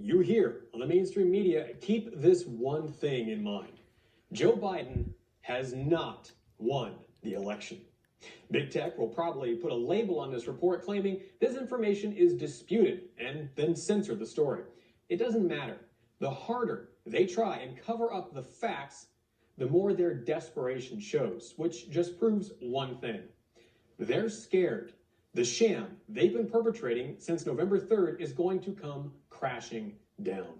you here on the mainstream media, keep this one thing in mind. Joe Biden has not won the election. Big Tech will probably put a label on this report claiming this information is disputed and then censor the story. It doesn't matter. The harder they try and cover up the facts, the more their desperation shows, which just proves one thing. They're scared. The sham they've been perpetrating since November 3rd is going to come crashing down.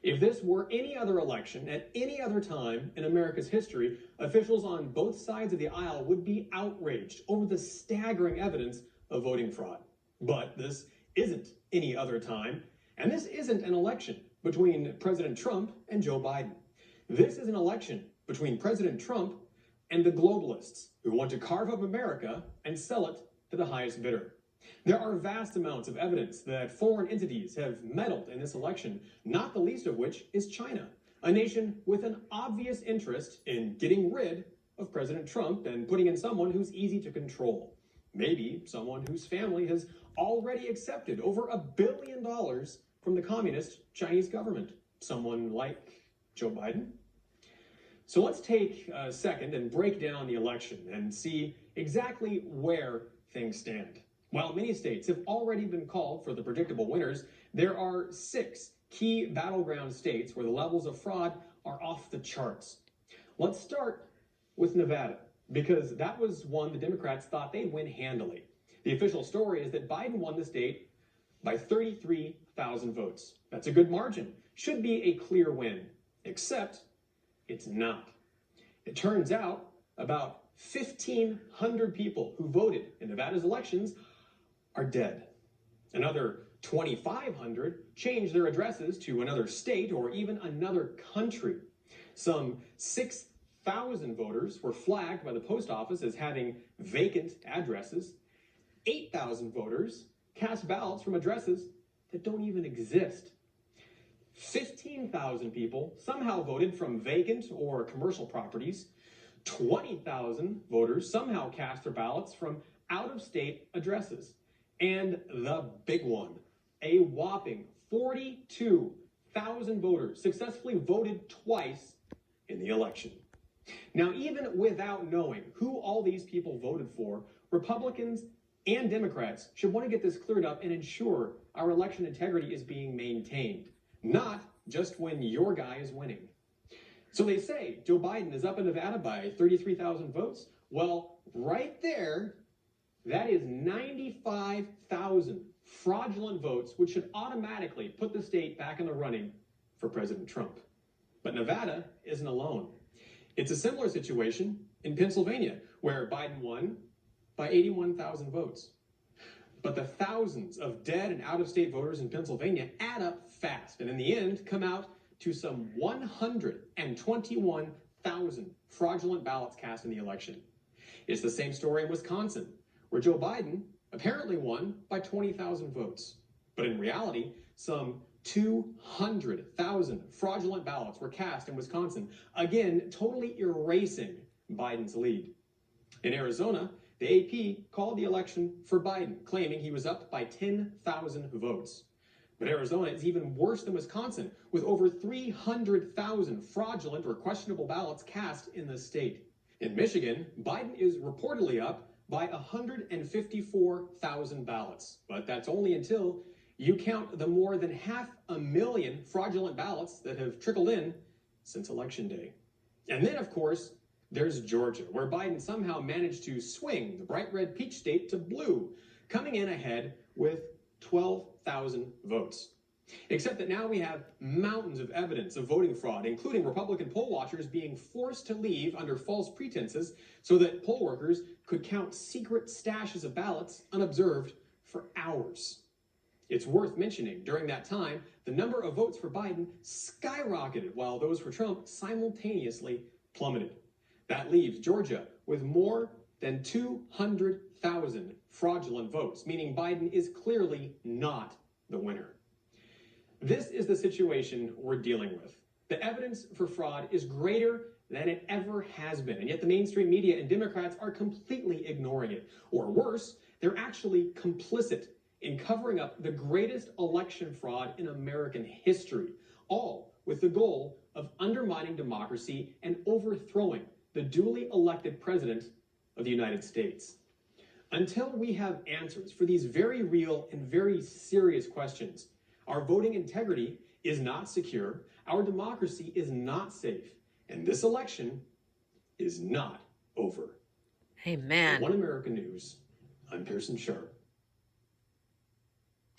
If this were any other election at any other time in America's history, officials on both sides of the aisle would be outraged over the staggering evidence of voting fraud. But this isn't any other time, and this isn't an election between President Trump and Joe Biden. This is an election between President Trump and the globalists who want to carve up America and sell it to the highest bidder. There are vast amounts of evidence that foreign entities have meddled in this election, not the least of which is China, a nation with an obvious interest in getting rid of President Trump and putting in someone who's easy to control. Maybe someone whose family has already accepted over $1 billion from the communist Chinese government. Someone like Joe Biden. So let's take a second and break down the election and see exactly where things stand. While many states have already been called for the predictable winners, there are 6 key battleground states where the levels of fraud are off the charts. Let's start with Nevada, because that was one the Democrats thought they'd win handily. The official story is that Biden won the state by 33,000 votes. That's a good margin. Should be a clear win, except it's not. It turns out about 1,500 people who voted in Nevada's elections are dead. Another 2,500 changed their addresses to another state or even another country. Some 6,000 voters were flagged by the post office as having vacant addresses. 8,000 voters cast ballots from addresses that don't even exist. 15,000 people somehow voted from vacant or commercial properties. 20,000 voters somehow cast their ballots from out-of-state addresses. And the big one, a whopping 42,000 voters successfully voted twice in the election. Now, even without knowing who all these people voted for, Republicans and Democrats should want to get this cleared up and ensure our election integrity is being maintained, not just when your guy is winning. So they say Joe Biden is up in Nevada by 33,000 votes. Well, right there, that is 95,000 fraudulent votes, which should automatically put the state back in the running for President Trump. But Nevada isn't alone. It's a similar situation in Pennsylvania, where Biden won by 81,000 votes. But the thousands of dead and out-of-state voters in Pennsylvania add up fast, and in the end come out to some 121,000 fraudulent ballots cast in the election. It's the same story in Wisconsin, where Joe Biden apparently won by 20,000 votes. But in reality, some 200,000 fraudulent ballots were cast in Wisconsin, again, totally erasing Biden's lead. In Arizona, the AP called the election for Biden, claiming he was up by 10,000 votes. But Arizona is even worse than Wisconsin, with over 300,000 fraudulent or questionable ballots cast in the state. In Michigan, Biden is reportedly up by 154,000 ballots. But that's only until you count the more than 500,000 fraudulent ballots that have trickled in since Election Day. And then, of course, there's Georgia, where Biden somehow managed to swing the bright red peach state to blue, coming in ahead with 12,000 votes. Except that now we have mountains of evidence of voting fraud, including Republican poll watchers being forced to leave under false pretenses so that poll workers could count secret stashes of ballots unobserved for hours. It's worth mentioning, during that time, the number of votes for Biden skyrocketed while those for Trump simultaneously plummeted. That leaves Georgia with more than 200,000 fraudulent votes, meaning Biden is clearly not the winner. This is the situation we're dealing with. The evidence for fraud is greater than it ever has been, and yet the mainstream media and Democrats are completely ignoring it. Or worse, they're actually complicit in covering up the greatest election fraud in American history, all with the goal of undermining democracy and overthrowing the duly elected president of the United States. Until we have answers for these very real and very serious questions, our voting integrity is not secure, our democracy is not safe, and this election is not over. Amen. For One America News, I'm Pearson Sharp.